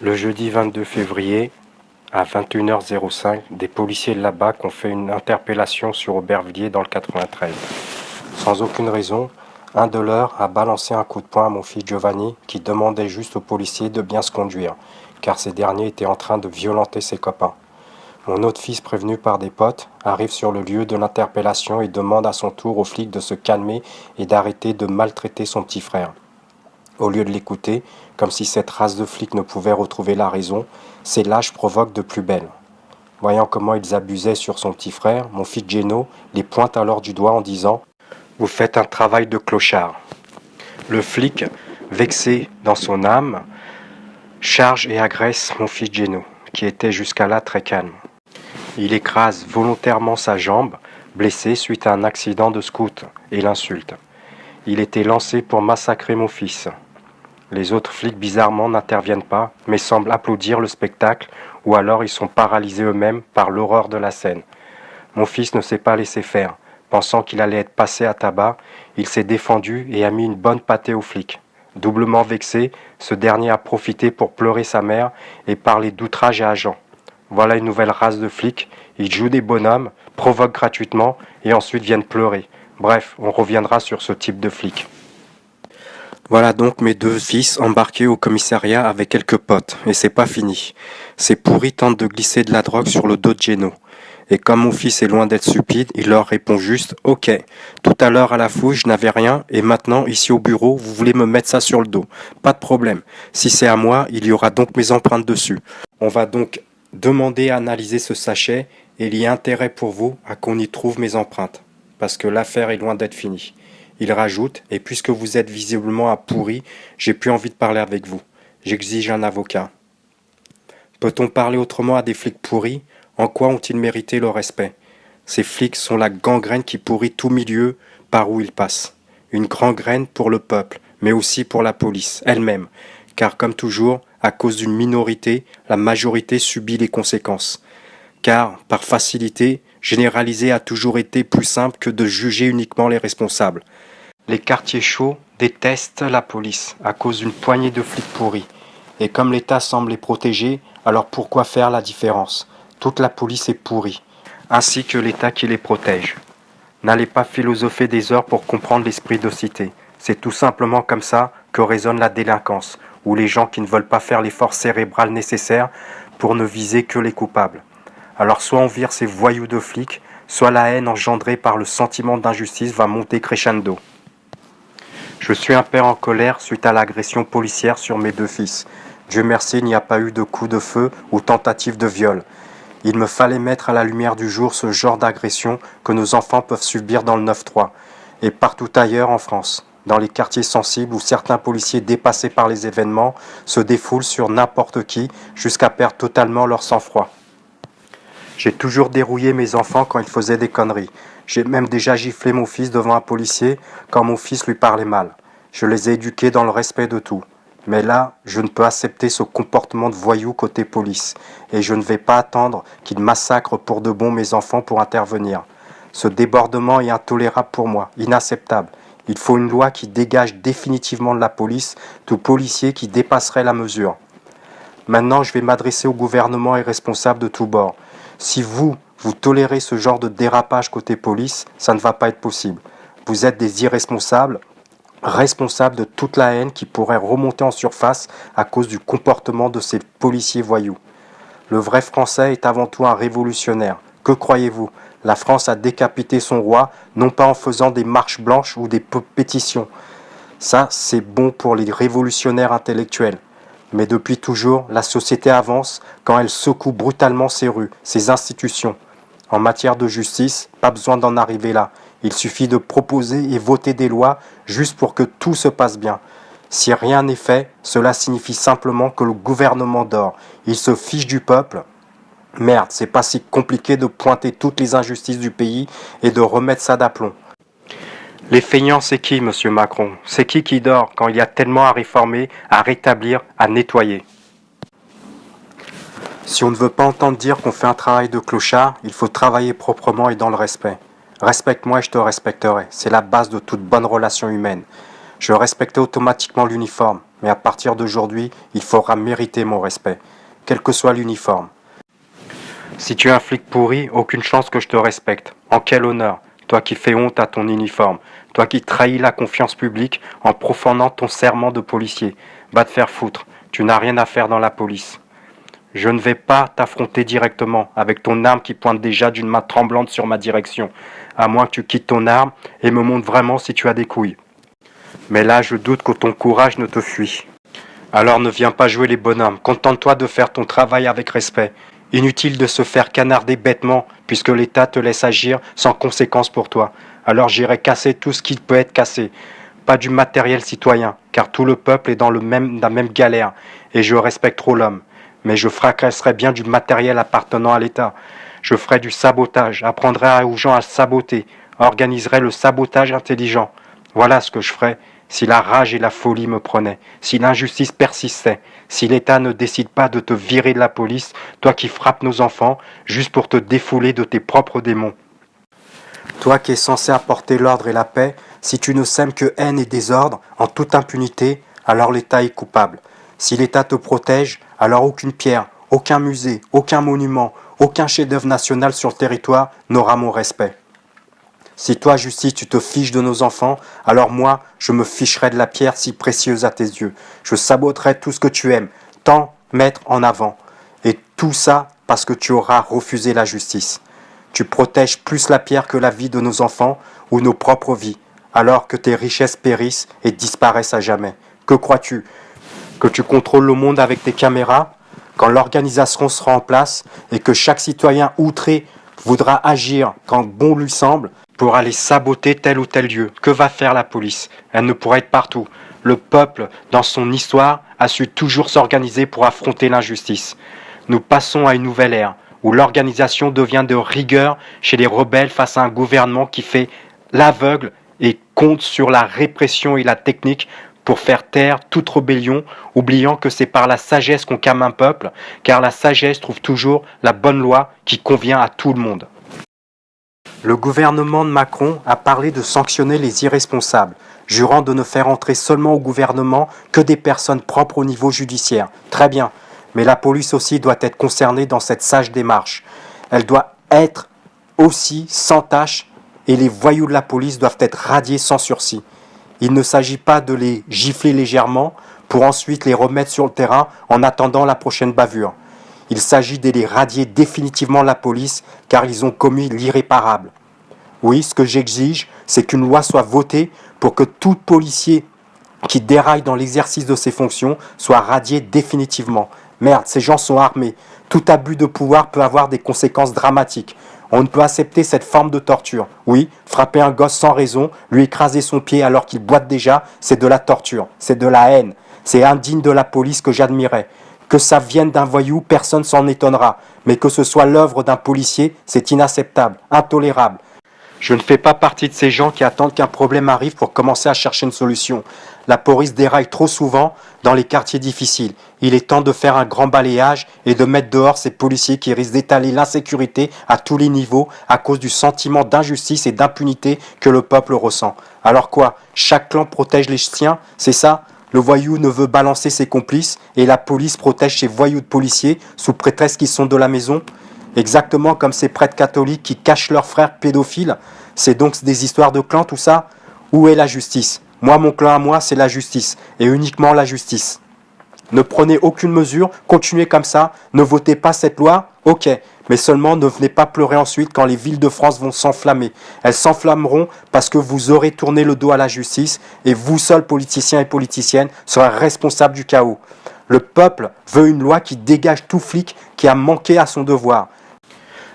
Le jeudi 22 février, à 21h05, des policiers de la BAC ont fait une interpellation sur Aubervilliers dans le 93. Sans aucune raison, un de leurs a balancé un coup de poing à mon fils Giovanni qui demandait juste aux policiers de bien se conduire, car ces derniers étaient en train de violenter ses copains. Mon autre fils, prévenu par des potes, arrive sur le lieu de l'interpellation et demande à son tour aux flics de se calmer et d'arrêter de maltraiter son petit frère. Au lieu de l'écouter, comme si cette race de flics ne pouvait retrouver la raison, ces lâches provoquent de plus belle. Voyant comment ils abusaient sur son petit frère, mon fils Geno les pointe alors du doigt en disant « Vous faites un travail de clochard ». Le flic, vexé dans son âme, charge et agresse mon fils Geno, qui était jusqu'à là très calme. Il écrase volontairement sa jambe, blessé suite à un accident de scout, et l'insulte. Il était lancé pour massacrer mon fils. Les autres flics bizarrement n'interviennent pas, mais semblent applaudir le spectacle, ou alors ils sont paralysés eux-mêmes par l'horreur de la scène. Mon fils ne s'est pas laissé faire. Pensant qu'il allait être passé à tabac, il s'est défendu et a mis une bonne pâtée aux flics. Doublement vexé, ce dernier a profité pour pleurer sa mère et parler d'outrage à agent. Voilà une nouvelle race de flics, ils jouent des bonhommes, provoquent gratuitement et ensuite viennent pleurer. Bref, on reviendra sur ce type de flics. Voilà donc mes deux fils embarqués au commissariat avec quelques potes, et c'est pas fini. Ces pourris tentent de glisser de la drogue sur le dos de Geno. Et comme mon fils est loin d'être stupide, il leur répond juste « Ok, tout à l'heure à la fouille je n'avais rien, et maintenant ici au bureau vous voulez me mettre ça sur le dos. Pas de problème, si c'est à moi, il y aura donc mes empreintes dessus. On va donc demander à analyser ce sachet, et il y a intérêt pour vous à qu'on y trouve mes empreintes, parce que l'affaire est loin d'être finie. » Il rajoute « Et puisque vous êtes visiblement un pourri, j'ai plus envie de parler avec vous. J'exige un avocat. » Peut-on parler autrement à des flics pourris ? En quoi ont-ils mérité le respect ? Ces flics sont la gangrène qui pourrit tout milieu par où ils passent. Une gangrène pour le peuple, mais aussi pour la police elle-même, car comme toujours, à cause d'une minorité, la majorité subit les conséquences. Car, par facilité, généraliser a toujours été plus simple que de juger uniquement les responsables. Les quartiers chauds détestent la police à cause d'une poignée de flics pourris. Et comme l'État semble les protéger, alors pourquoi faire la différence ? Toute la police est pourrie, ainsi que l'État qui les protège. N'allez pas philosopher des heures pour comprendre l'esprit de cité. C'est tout simplement comme ça que résonne la délinquance, ou les gens qui ne veulent pas faire l'effort cérébral nécessaire pour ne viser que les coupables. Alors soit on vire ces voyous de flics, soit la haine engendrée par le sentiment d'injustice va monter crescendo. Je suis un père en colère suite à l'agression policière sur mes deux fils. Dieu merci, il n'y a pas eu de coup de feu ou tentative de viol. Il me fallait mettre à la lumière du jour ce genre d'agression que nos enfants peuvent subir dans le 9-3 et partout ailleurs en France, dans les quartiers sensibles où certains policiers dépassés par les événements se défoulent sur n'importe qui jusqu'à perdre totalement leur sang-froid. J'ai toujours dérouillé mes enfants quand ils faisaient des conneries. J'ai même déjà giflé mon fils devant un policier quand mon fils lui parlait mal. Je les ai éduqués dans le respect de tout. Mais là, je ne peux accepter ce comportement de voyou côté police. Et je ne vais pas attendre qu'ils massacrent pour de bon mes enfants pour intervenir. Ce débordement est intolérable pour moi, inacceptable. Il faut une loi qui dégage définitivement de la police tout policier qui dépasserait la mesure. Maintenant, je vais m'adresser au gouvernement et responsables de tous bords. Si vous tolérez ce genre de dérapage côté police, ça ne va pas être possible. Vous êtes des irresponsables, responsables de toute la haine qui pourrait remonter en surface à cause du comportement de ces policiers voyous. Le vrai Français est avant tout un révolutionnaire. Que croyez-vous ? La France a décapité son roi, non pas en faisant des marches blanches ou des pétitions. Ça, c'est bon pour les révolutionnaires intellectuels. Mais depuis toujours, la société avance quand elle secoue brutalement ses rues, ses institutions. En matière de justice, pas besoin d'en arriver là. Il suffit de proposer et voter des lois juste pour que tout se passe bien. Si rien n'est fait, cela signifie simplement que le gouvernement dort. Il se fiche du peuple. Merde, c'est pas si compliqué de pointer toutes les injustices du pays et de remettre ça d'aplomb. Les feignants, c'est qui, monsieur Macron ? C'est qui dort quand il y a tellement à réformer, à rétablir, à nettoyer ? Si on ne veut pas entendre dire qu'on fait un travail de clochard, il faut travailler proprement et dans le respect. Respecte-moi et je te respecterai. C'est la base de toute bonne relation humaine. Je respectais automatiquement l'uniforme. mais à partir d'aujourd'hui, il faudra mériter mon respect, quel que soit l'uniforme. Si tu es un flic pourri, aucune chance que je te respecte. En quel honneur, toi qui fais honte à ton uniforme, toi qui trahis la confiance publique en profanant ton serment de policier. Va te faire foutre, tu n'as rien à faire dans la police. Je ne vais pas t'affronter directement avec ton arme qui pointe déjà d'une main tremblante sur ma direction, à moins que tu quittes ton arme et me montres vraiment si tu as des couilles. Mais là, je doute que ton courage ne te fuit. Alors ne viens pas jouer les bonhommes, contente-toi de faire ton travail avec respect. Inutile de se faire canarder bêtement, puisque l'État te laisse agir sans conséquence pour toi. Alors j'irai casser tout ce qui peut être cassé. Pas du matériel citoyen, car tout le peuple est dans la même galère, et je respecte trop l'homme. Mais je fracasserai bien du matériel appartenant à l'État. Je ferai du sabotage, apprendrai aux gens à saboter, organiserai le sabotage intelligent. Voilà ce que je ferai si la rage et la folie me prenaient, si l'injustice persistait, si l'État ne décide pas de te virer de la police, toi qui frappes nos enfants, juste pour te défouler de tes propres démons. Toi qui es censé apporter l'ordre et la paix, si tu ne sèmes que haine et désordre, en toute impunité, alors l'État est coupable. Si l'État te protège, alors aucune pierre, aucun musée, aucun monument, aucun chef-d'œuvre national sur le territoire n'aura mon respect. Si toi, justice, tu te fiches de nos enfants, alors moi, je me ficherai de la pierre si précieuse à tes yeux. Je saboterai tout ce que tu aimes, tant mettre en avant. Et tout ça parce que tu auras refusé la justice. Tu protèges plus la pierre que la vie de nos enfants ou nos propres vies, alors que tes richesses périssent et disparaissent à jamais. Que crois-tu? Que tu contrôles le monde avec tes caméras? Quand l'organisation sera en place et que chaque citoyen outré voudra agir quand bon lui semble pour aller saboter tel ou tel lieu, que va faire la police? Elle ne pourra être partout. Le peuple, dans son histoire, a su toujours s'organiser pour affronter l'injustice. Nous passons à une nouvelle ère, où l'organisation devient de rigueur chez les rebelles face à un gouvernement qui fait l'aveugle et compte sur la répression et la technique pour faire taire toute rébellion, oubliant que c'est par la sagesse qu'on calme un peuple, car la sagesse trouve toujours la bonne loi qui convient à tout le monde. Le gouvernement de Macron a parlé de sanctionner les irresponsables, jurant de ne faire entrer seulement au gouvernement que des personnes propres au niveau judiciaire. Très bien, mais la police aussi doit être concernée dans cette sage démarche. Elle doit être aussi sans tâche et les voyous de la police doivent être radiés sans sursis. Il ne s'agit pas de les gifler légèrement pour ensuite les remettre sur le terrain en attendant la prochaine bavure. Il s'agit de les radier définitivement de la police car ils ont commis l'irréparable. Oui, ce que j'exige, c'est qu'une loi soit votée pour que tout policier qui déraille dans l'exercice de ses fonctions soit radié définitivement. Merde, ces gens sont armés. Tout abus de pouvoir peut avoir des conséquences dramatiques. On ne peut accepter cette forme de torture. Oui, frapper un gosse sans raison, lui écraser son pied alors qu'il boite déjà, c'est de la torture, c'est de la haine. C'est indigne de la police que j'admirais. Que ça vienne d'un voyou, personne s'en étonnera. Mais que ce soit l'œuvre d'un policier, c'est inacceptable, intolérable. Je ne fais pas partie de ces gens qui attendent qu'un problème arrive pour commencer à chercher une solution. La police déraille trop souvent dans les quartiers difficiles. Il est temps de faire un grand balayage et de mettre dehors ces policiers qui risquent d'étaler l'insécurité à tous les niveaux à cause du sentiment d'injustice et d'impunité que le peuple ressent. Alors quoi? Chaque clan protège les siens, c'est ça? Le voyou ne veut balancer ses complices et la police protège ses voyous de policiers sous prétexte qu'ils sont de la maison? Exactement comme ces prêtres catholiques qui cachent leurs frères pédophiles. C'est donc des histoires de clans tout ça? Où est la justice? Moi, mon clan à moi, c'est la justice, et uniquement la justice. Ne prenez aucune mesure, continuez comme ça, ne votez pas cette loi, ok, mais seulement ne venez pas pleurer ensuite quand les villes de France vont s'enflammer. Elles s'enflammeront parce que vous aurez tourné le dos à la justice, et vous seuls, politiciens et politiciennes, serez responsables du chaos. Le peuple veut une loi qui dégage tout flic qui a manqué à son devoir.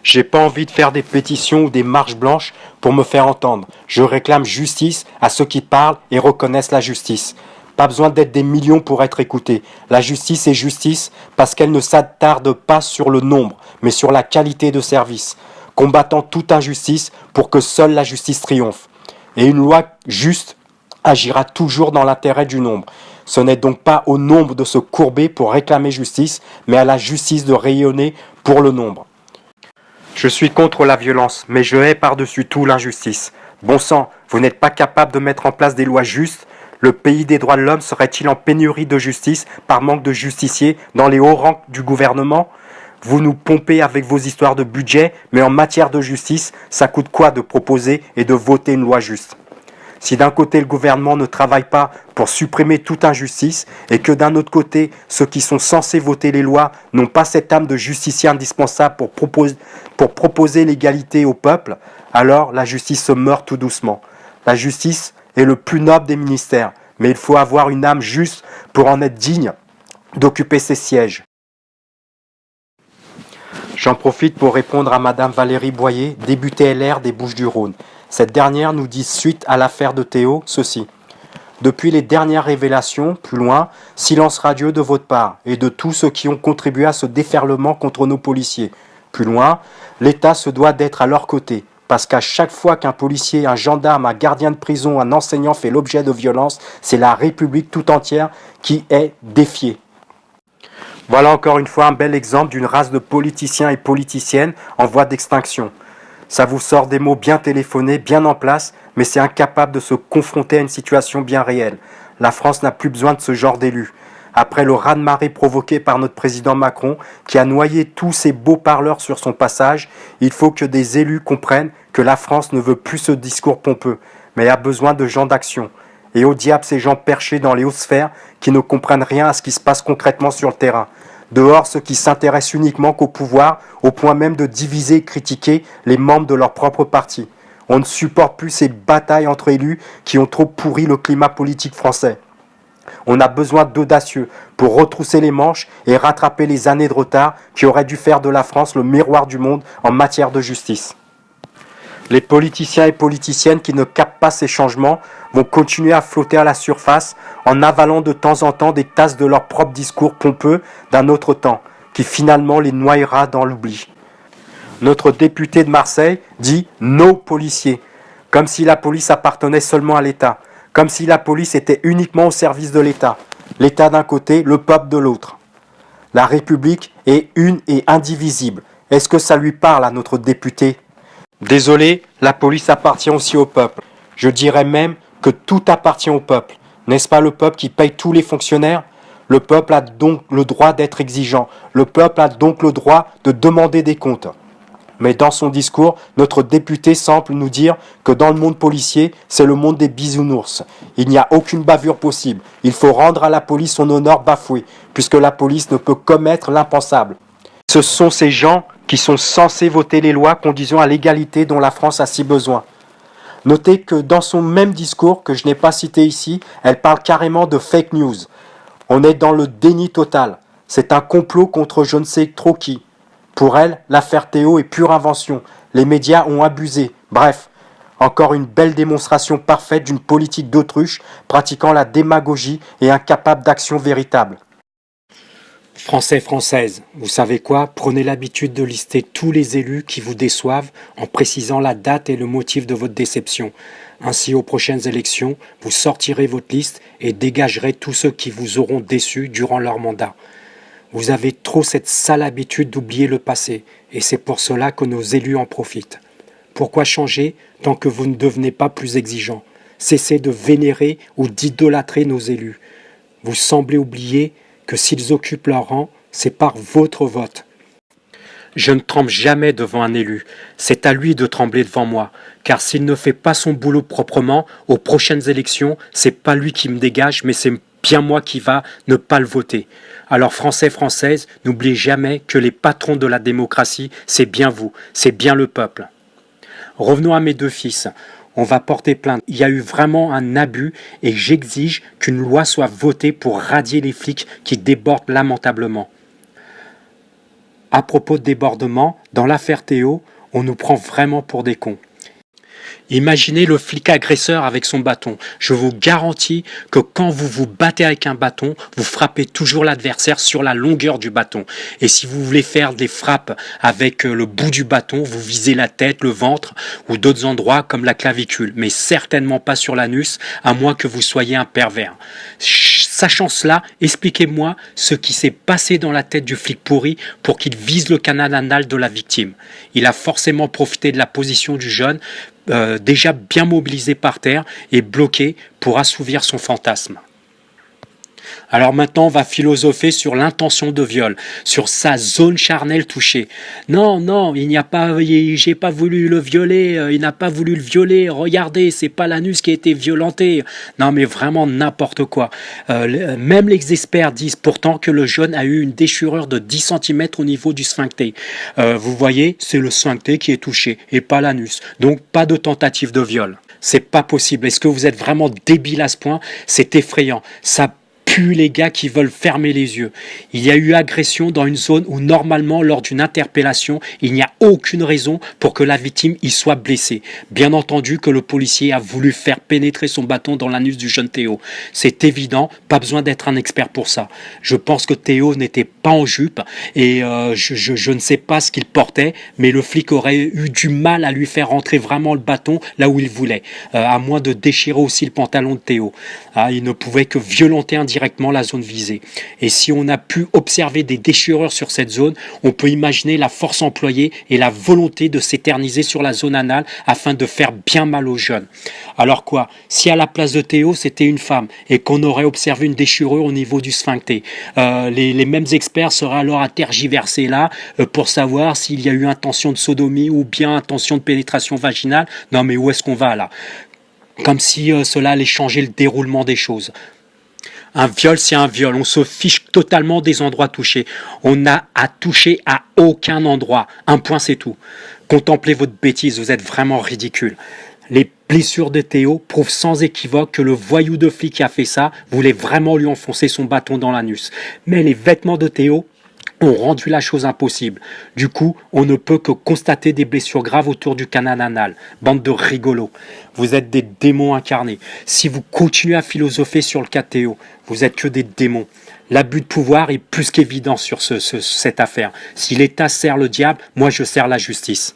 J'ai pas envie de faire des pétitions ou des marches blanches pour me faire entendre. Je réclame justice à ceux qui parlent et reconnaissent la justice. Pas besoin d'être des millions pour être écoutés. La justice est justice parce qu'elle ne s'attarde pas sur le nombre, mais sur la qualité de service, combattant toute injustice pour que seule la justice triomphe. Et une loi juste agira toujours dans l'intérêt du nombre. Ce n'est donc pas au nombre de se courber pour réclamer justice, mais à la justice de rayonner pour le nombre. Je suis contre la violence, mais je hais par-dessus tout l'injustice. Bon sang, vous n'êtes pas capable de mettre en place des lois justes. Le pays des droits de l'homme serait-il en pénurie de justice par manque de justiciers dans les hauts rangs du gouvernement? Vous nous pompez avec vos histoires de budget, mais en matière de justice, ça coûte quoi de proposer et de voter une loi juste? Si d'un côté le gouvernement ne travaille pas pour supprimer toute injustice et que d'un autre côté ceux qui sont censés voter les lois n'ont pas cette âme de justicier indispensable pour proposer l'égalité au peuple, alors la justice se meurt tout doucement. La justice est le plus noble des ministères, mais il faut avoir une âme juste pour en être digne d'occuper ces sièges. J'en profite pour répondre à Madame Valérie Boyer, députée LR des Bouches-du-Rhône. Cette dernière nous dit suite à l'affaire de Théo ceci. Depuis les dernières révélations, plus loin, silence radieux de votre part et de tous ceux qui ont contribué à ce déferlement contre nos policiers. Plus loin, l'État se doit d'être à leur côté, parce qu'à chaque fois qu'un policier, un gendarme, un gardien de prison, un enseignant fait l'objet de violences, c'est la République tout entière qui est défiée. Voilà encore une fois un bel exemple d'une race de politiciens et politiciennes en voie d'extinction. Ça vous sort des mots bien téléphonés, bien en place, mais c'est incapable de se confronter à une situation bien réelle. La France n'a plus besoin de ce genre d'élus. Après le raz-de-marée provoqué par notre président Macron, qui a noyé tous ces beaux parleurs sur son passage, il faut que des élus comprennent que la France ne veut plus ce discours pompeux, mais a besoin de gens d'action. Et au diable ces gens perchés dans les hautes sphères qui ne comprennent rien à ce qui se passe concrètement sur le terrain. Dehors, ceux qui s'intéressent uniquement qu'au pouvoir, au point même de diviser et critiquer les membres de leur propre parti. On ne supporte plus ces batailles entre élus qui ont trop pourri le climat politique français. On a besoin d'audacieux pour retrousser les manches et rattraper les années de retard qui auraient dû faire de la France le miroir du monde en matière de justice. Les politiciens et politiciennes qui ne captent pas ces changements vont continuer à flotter à la surface en avalant de temps en temps des tasses de leur propre discours pompeux d'un autre temps, qui finalement les noyera dans l'oubli. Notre député de Marseille dit « nos policiers », comme si la police appartenait seulement à l'État, comme si la police était uniquement au service de l'État. L'État d'un côté, le peuple de l'autre. La République est une et indivisible. Est-ce que ça lui parle à notre député ? Désolé, la police appartient aussi au peuple. Je dirais même que tout appartient au peuple. N'est-ce pas le peuple qui paye tous les fonctionnaires ? Le peuple a donc le droit d'être exigeant. Le peuple a donc le droit de demander des comptes. Mais dans son discours, notre député semble nous dire que dans le monde policier, c'est le monde des bisounours. Il n'y a aucune bavure possible. Il faut rendre à la police son honneur bafoué, puisque la police ne peut commettre l'impensable. Ce sont ces gens qui sont censés voter les lois conduisant à l'égalité dont la France a si besoin. Notez que dans son même discours, que je n'ai pas cité ici, elle parle carrément de fake news. On est dans le déni total. C'est un complot contre je ne sais trop qui. Pour elle, l'affaire Théo est pure invention. Les médias ont abusé. Bref, encore une belle démonstration parfaite d'une politique d'autruche pratiquant la démagogie et incapable d'action véritable. Français, Françaises, vous savez quoi? Prenez l'habitude de lister tous les élus qui vous déçoivent en précisant la date et le motif de votre déception. Ainsi, aux prochaines élections, vous sortirez votre liste et dégagerez tous ceux qui vous auront déçus durant leur mandat. Vous avez trop cette sale habitude d'oublier le passé, et c'est pour cela que nos élus en profitent. Pourquoi changer tant que vous ne devenez pas plus exigeant? Cessez de vénérer ou d'idolâtrer nos élus. Vous semblez oublier que s'ils occupent leur rang, c'est par votre vote. Je ne tremble jamais devant un élu, c'est à lui de trembler devant moi, car s'il ne fait pas son boulot proprement, aux prochaines élections, c'est pas lui qui me dégage, mais c'est bien moi qui va ne pas le voter. Alors Français, Françaises, n'oubliez jamais que les patrons de la démocratie, c'est bien vous, c'est bien le peuple. Revenons à mes deux fils. On va porter plainte. Il y a eu vraiment un abus et j'exige qu'une loi soit votée pour radier les flics qui débordent lamentablement. À propos de débordement, dans l'affaire Théo, on nous prend vraiment pour des cons. Imaginez le flic agresseur avec son bâton. Je vous garantis que quand vous vous battez avec un bâton, vous frappez toujours l'adversaire sur la longueur du bâton. Et si vous voulez faire des frappes avec le bout du bâton, vous visez la tête, le ventre ou d'autres endroits comme la clavicule. Mais certainement pas sur l'anus, à moins que vous soyez un pervers. Sachant cela, expliquez-moi ce qui s'est passé dans la tête du flic pourri pour qu'il vise le canal anal de la victime. Il a forcément profité de la position du jeune déjà bien mobilisé par terre et bloqué pour assouvir son fantasme. Alors maintenant, on va philosopher sur l'intention de viol, sur sa zone charnelle touchée. Non, non, j'ai pas voulu le violer, il n'a pas voulu le violer, regardez, c'est pas l'anus qui a été violenté. Non, mais vraiment n'importe quoi. Même les experts disent pourtant que le jeune a eu une déchirure de 10 centimètres au niveau du sphincter. Vous voyez, c'est le sphincter qui est touché et pas l'anus. Donc pas de tentative de viol. C'est pas possible. Est-ce que vous êtes vraiment débile à ce point? C'est effrayant. Ça pue les gars qui veulent fermer les yeux. Il y a eu agression dans une zone où normalement lors d'une interpellation, il n'y a aucune raison pour que la victime y soit blessée. Bien entendu que le policier a voulu faire pénétrer son bâton dans l'anus du jeune Théo. C'est évident, pas besoin d'être un expert pour ça. Je pense que Théo n'était pas en jupe et je ne sais pas ce qu'il portait, mais le flic aurait eu du mal à lui faire rentrer vraiment le bâton là où il voulait, à moins de déchirer aussi le pantalon de Théo. Il ne pouvait que violenter indirectement la zone visée. Et si on a pu observer des déchirures sur cette zone, on peut imaginer la force employée et la volonté de s'éterniser sur la zone anale afin de faire bien mal aux jeunes. Alors quoi? Si à la place de Théo, c'était une femme et qu'on aurait observé une déchirure au niveau du sphincter, les mêmes experts seraient alors à tergiverser là pour savoir s'il y a eu intention de sodomie ou bien intention de pénétration vaginale. Non mais où est-ce qu'on va là? Comme si cela allait changer le déroulement des choses. Un viol, c'est un viol. On se fiche totalement des endroits touchés. On n'a à toucher à aucun endroit. Un point, c'est tout. Contemplez votre bêtise, vous êtes vraiment ridicule. Les blessures de Théo prouvent sans équivoque que le voyou de flic qui a fait ça voulait vraiment lui enfoncer son bâton dans l'anus. Mais les vêtements de Théo ont rendu la chose impossible. Du coup, on ne peut que constater des blessures graves autour du canal anal. Bande de rigolos. Vous êtes des démons incarnés. Si vous continuez à philosopher sur le cas de Théo, vous êtes que des démons. L'abus de pouvoir est plus qu'évident sur cette affaire. Si l'État sert le diable, moi je sers la justice.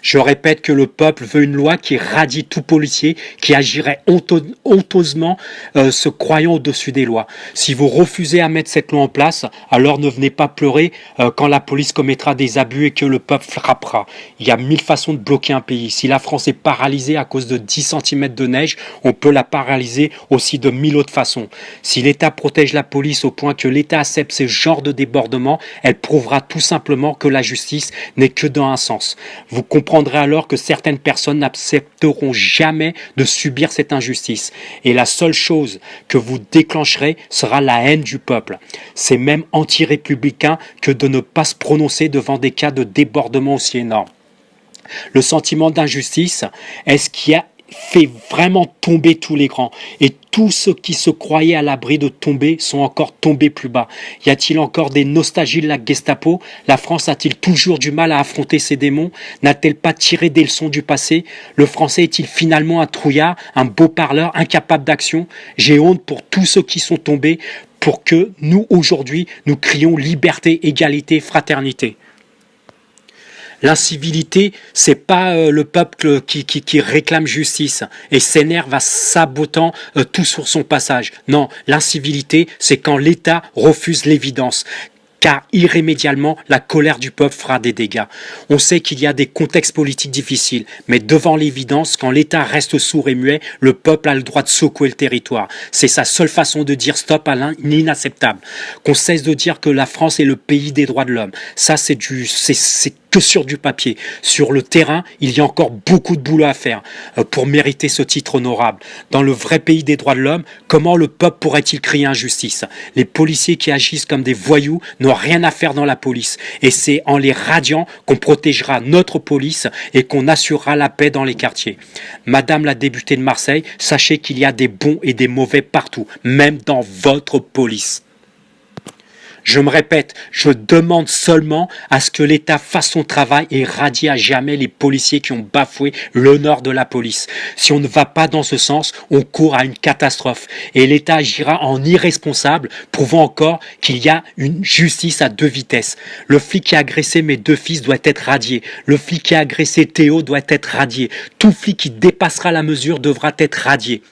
Je répète que le peuple veut une loi qui radie tout policier qui agirait honteusement se croyant au-dessus des lois. Si vous refusez à mettre cette loi en place, alors ne venez pas pleurer quand la police commettra des abus et que le peuple frappera. Il y a 1000 façons de bloquer un pays. Si la France est paralysée à cause de 10 centimètres de neige, on peut la paralyser aussi de 1000 autres façons. Si l'État protège la police au point que l'État accepte ce genre de débordement, elle prouvera tout simplement que la justice n'est que dans un sens. Vous comprendrez alors que certaines personnes n'accepteront jamais de subir cette injustice. Et la seule chose que vous déclencherez sera la haine du peuple. C'est même anti-républicain que de ne pas se prononcer devant des cas de débordement aussi énormes. Le sentiment d'injustice est ce qui a fait vraiment tomber tous les grands. Et tous ceux qui se croyaient à l'abri de tomber sont encore tombés plus bas. Y a-t-il encore des nostalgies de la Gestapo? La France a-t-il toujours du mal à affronter ses démons? N'a-t-elle pas tiré des leçons du passé? Le français est-il finalement un trouillard, un beau parleur, incapable d'action? J'ai honte pour tous ceux qui sont tombés pour que nous, aujourd'hui, nous crions liberté, égalité, fraternité. L'incivilité, c'est pas le peuple qui réclame justice et s'énerve à sabotant tout sur son passage. Non, l'incivilité, c'est quand l'État refuse l'évidence. Car irrémédiablement, la colère du peuple fera des dégâts. On sait qu'il y a des contextes politiques difficiles, mais devant l'évidence, quand l'État reste sourd et muet, le peuple a le droit de secouer le territoire. C'est sa seule façon de dire stop à l'inacceptable. Qu'on cesse de dire que la France est le pays des droits de l'homme. Ça, c'est que sur du papier. Sur le terrain, il y a encore beaucoup de boulot à faire pour mériter ce titre honorable. Dans le vrai pays des droits de l'homme, comment le peuple pourrait-il crier injustice? Les policiers qui agissent comme des voyous n'ont rien à faire dans la police. Et c'est en les radiant qu'on protégera notre police et qu'on assurera la paix dans les quartiers. Madame la députée de Marseille, sachez qu'il y a des bons et des mauvais partout, même dans votre police. Je me répète, je demande seulement à ce que l'État fasse son travail et radie à jamais les policiers qui ont bafoué l'honneur de la police. Si on ne va pas dans ce sens, on court à une catastrophe et l'État agira en irresponsable, prouvant encore qu'il y a une justice à deux vitesses. Le flic qui a agressé mes deux fils doit être radié. Le flic qui a agressé Théo doit être radié. Tout flic qui dépassera la mesure devra être radié.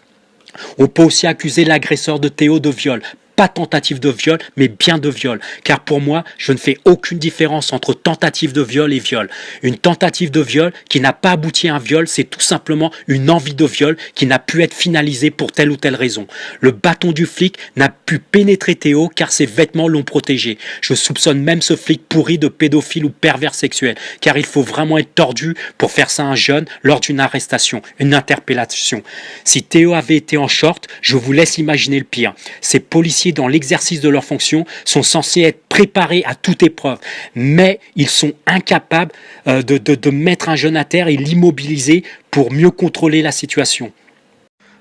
On peut aussi accuser l'agresseur de Théo de viol. pas tentative de viol, mais bien de viol. Car pour moi, je ne fais aucune différence entre tentative de viol et viol. Une tentative de viol qui n'a pas abouti à un viol, c'est tout simplement une envie de viol qui n'a pu être finalisée pour telle ou telle raison. Le bâton du flic n'a pu pénétrer Théo car ses vêtements l'ont protégé. Je soupçonne même ce flic pourri de pédophile ou pervers sexuel, car il faut vraiment être tordu pour faire ça à un jeune lors d'une arrestation, une interpellation. Si Théo avait été en short, je vous laisse imaginer le pire. Ces policiers, dans l'exercice de leur fonction, sont censés être préparés à toute épreuve, mais ils sont incapables de mettre un jeune à terre et l'immobiliser pour mieux contrôler la situation.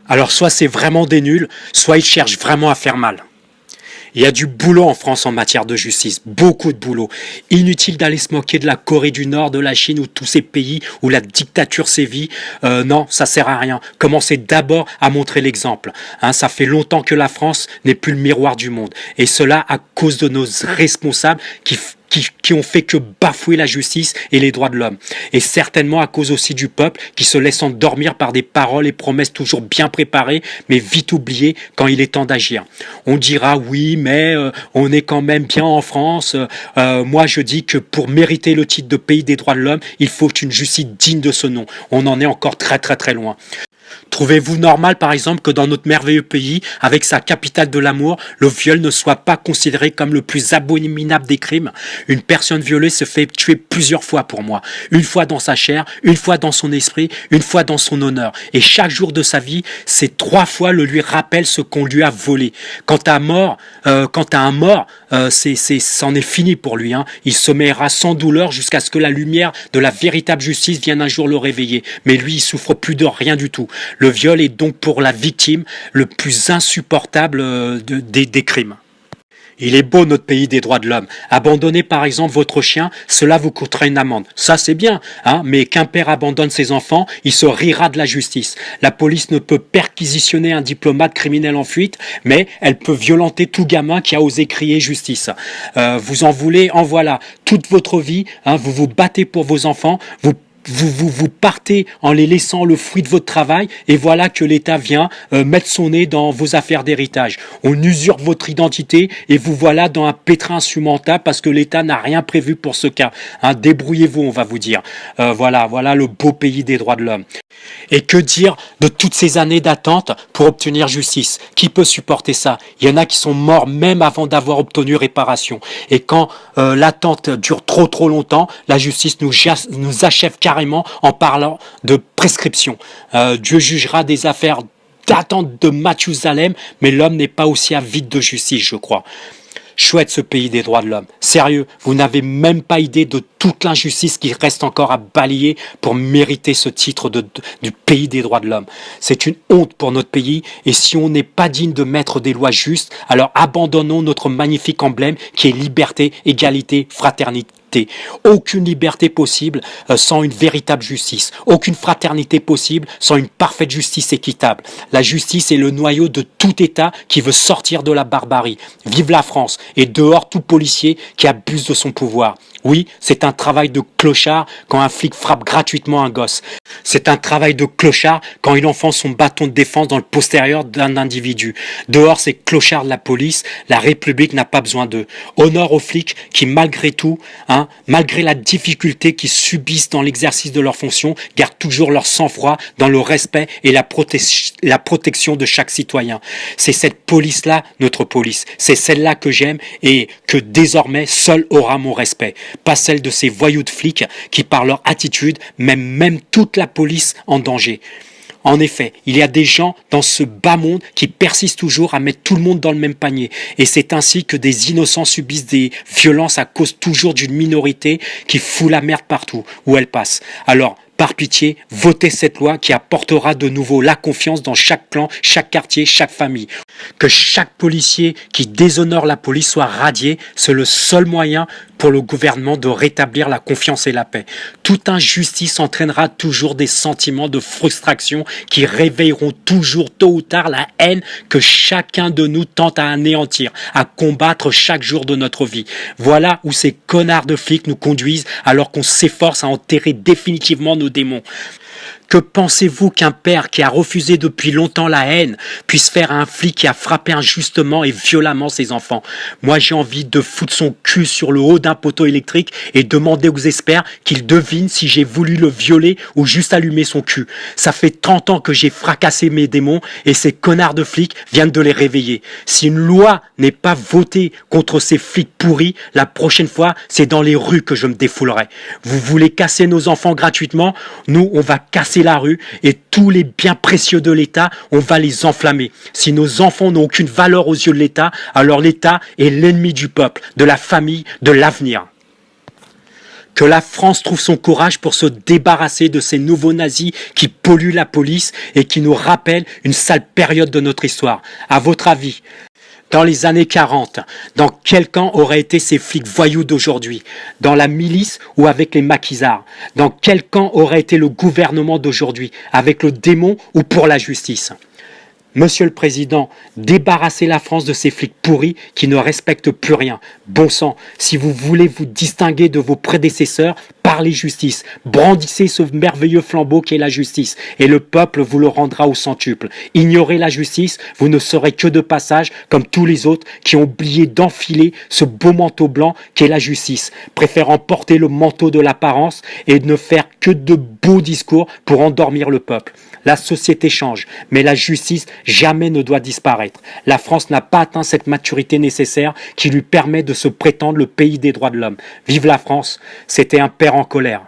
Alors soit c'est vraiment des nuls, soit ils cherchent vraiment à faire mal. Il y a du boulot en France en matière de justice, beaucoup de boulot. Inutile d'aller se moquer de la Corée du Nord, de la Chine ou tous ces pays où la dictature sévit. Non, ça sert à rien. Commencez d'abord à montrer l'exemple. Ça fait longtemps que la France n'est plus le miroir du monde. Et cela à cause de nos responsables qui ont fait que bafouer la justice et les droits de l'homme. Et certainement à cause aussi du peuple qui se laisse endormir par des paroles et promesses toujours bien préparées, mais vite oubliées quand il est temps d'agir. On dira oui, mais on est quand même bien en France. Moi, je dis que pour mériter le titre de pays des droits de l'homme, il faut une justice digne de ce nom. On en est encore très très très loin. Trouvez-vous normal, par exemple, que dans notre merveilleux pays, avec sa capitale de l'amour, le viol ne soit pas considéré comme le plus abominable des crimes? Une personne violée se fait tuer plusieurs fois pour moi. Une fois dans sa chair, une fois dans son esprit, une fois dans son honneur. Et chaque jour de sa vie, ces 3 fois le lui rappelle ce qu'on lui a volé. Quant à un mort, c'en est fini pour lui. Il sommeillera sans douleur jusqu'à ce que la lumière de la véritable justice vienne un jour le réveiller. Mais lui, il souffre plus de rien du tout. Le viol est donc pour la victime le plus insupportable des crimes. Il est beau notre pays des droits de l'homme. Abandonner par exemple votre chien, cela vous coûtera une amende. Ça c'est bien, mais qu'un père abandonne ses enfants, il se rira de la justice. La police ne peut perquisitionner un diplomate criminel en fuite, mais elle peut violenter tout gamin qui a osé crier justice. Vous en voulez, en voilà. Toute votre vie, vous vous battez pour vos enfants, vous partez en les laissant le fruit de votre travail et voilà que l'État vient mettre son nez dans vos affaires d'héritage. On usurpe votre identité et vous voilà dans un pétrin insurmontable parce que l'État n'a rien prévu pour ce cas. Débrouillez-vous, on va vous dire. Voilà le beau pays des droits de l'homme. Et que dire de toutes ces années d'attente pour obtenir justice? Qui peut supporter ça? Il y en a qui sont morts même avant d'avoir obtenu réparation. Et quand l'attente dure trop longtemps, la justice nous achève carrément en parlant de prescription. Dieu jugera des affaires d'attente de Mathusalem, mais l'homme n'est pas aussi avide de justice, je crois. Chouette ce pays des droits de l'homme. Sérieux, vous n'avez même pas idée de toute l'injustice qui reste encore à balayer pour mériter ce titre du pays des droits de l'homme. C'est une honte pour notre pays et si on n'est pas digne de mettre des lois justes, alors abandonnons notre magnifique emblème qui est liberté, égalité, fraternité. Aucune liberté possible sans une véritable justice. Aucune fraternité possible sans une parfaite justice équitable. La justice est le noyau de tout État qui veut sortir de la barbarie. Vive la France et dehors tout policier qui abuse de son pouvoir. Oui, c'est un travail de clochard quand un flic frappe gratuitement un gosse. C'est un travail de clochard quand il enfonce son bâton de défense dans le postérieur d'un individu. Dehors, ces clochards de la police, la République n'a pas besoin d'eux. Honneur aux flics qui, malgré tout, malgré la difficulté qu'ils subissent dans l'exercice de leurs fonctions, gardent toujours leur sang-froid dans le respect et la protection de chaque citoyen. C'est cette police-là, notre police. C'est celle-là que j'aime et que désormais seule aura mon respect. Pas celle de ces voyous de flics qui, par leur attitude, mettent même toute la police en danger. En effet, il y a des gens dans ce bas monde qui persistent toujours à mettre tout le monde dans le même panier. Et c'est ainsi que des innocents subissent des violences à cause toujours d'une minorité qui fout la merde partout où elle passe. Alors, par pitié, votez cette loi qui apportera de nouveau la confiance dans chaque clan, chaque quartier, chaque famille. Que chaque policier qui déshonore la police soit radié, c'est le seul moyen pour le gouvernement de rétablir la confiance et la paix. Toute injustice entraînera toujours des sentiments de frustration qui réveilleront toujours tôt ou tard la haine que chacun de nous tente à anéantir, à combattre chaque jour de notre vie. Voilà où ces connards de flics nous conduisent alors qu'on s'efforce à enterrer définitivement nos démons. Que pensez-vous qu'un père qui a refusé depuis longtemps la haine puisse faire à un flic qui a frappé injustement et violemment ses enfants? Moi, j'ai envie de foutre son cul sur le haut d'un poteau électrique et demander aux experts qu'ils devinent si j'ai voulu le violer ou juste allumer son cul. Ça fait 30 ans que j'ai fracassé mes démons et ces connards de flics viennent de les réveiller. Si une loi n'est pas votée contre ces flics pourris, la prochaine fois, c'est dans les rues que je me défoulerai. Vous voulez casser nos enfants gratuitement? Nous, on va casser la rue et tous les biens précieux de l'État, on va les enflammer. Si nos enfants n'ont aucune valeur aux yeux de l'État, alors l'État est l'ennemi du peuple, de la famille, de l'avenir. Que la France trouve son courage pour se débarrasser de ces nouveaux nazis qui polluent la police et qui nous rappellent une sale période de notre histoire. À votre avis, dans les années 40, dans quel camp auraient été ces flics voyous d'aujourd'hui? Dans la milice ou avec les maquisards? Dans quel camp aurait été le gouvernement d'aujourd'hui? Avec le démon ou pour la justice? Monsieur le Président, débarrassez la France de ces flics pourris qui ne respectent plus rien. Bon sang, si vous voulez vous distinguer de vos prédécesseurs, parlez justice. Brandissez ce merveilleux flambeau qu'est la justice et le peuple vous le rendra au centuple. Ignorez la justice, vous ne serez que de passage comme tous les autres qui ont oublié d'enfiler ce beau manteau blanc qu'est la justice, préférant porter le manteau de l'apparence et ne faire que de beaux discours pour endormir le peuple. La société change, mais la justice jamais ne doit disparaître. La France n'a pas atteint cette maturité nécessaire qui lui permet de se prétendre le pays des droits de l'homme. Vive la France, c'était un père en colère.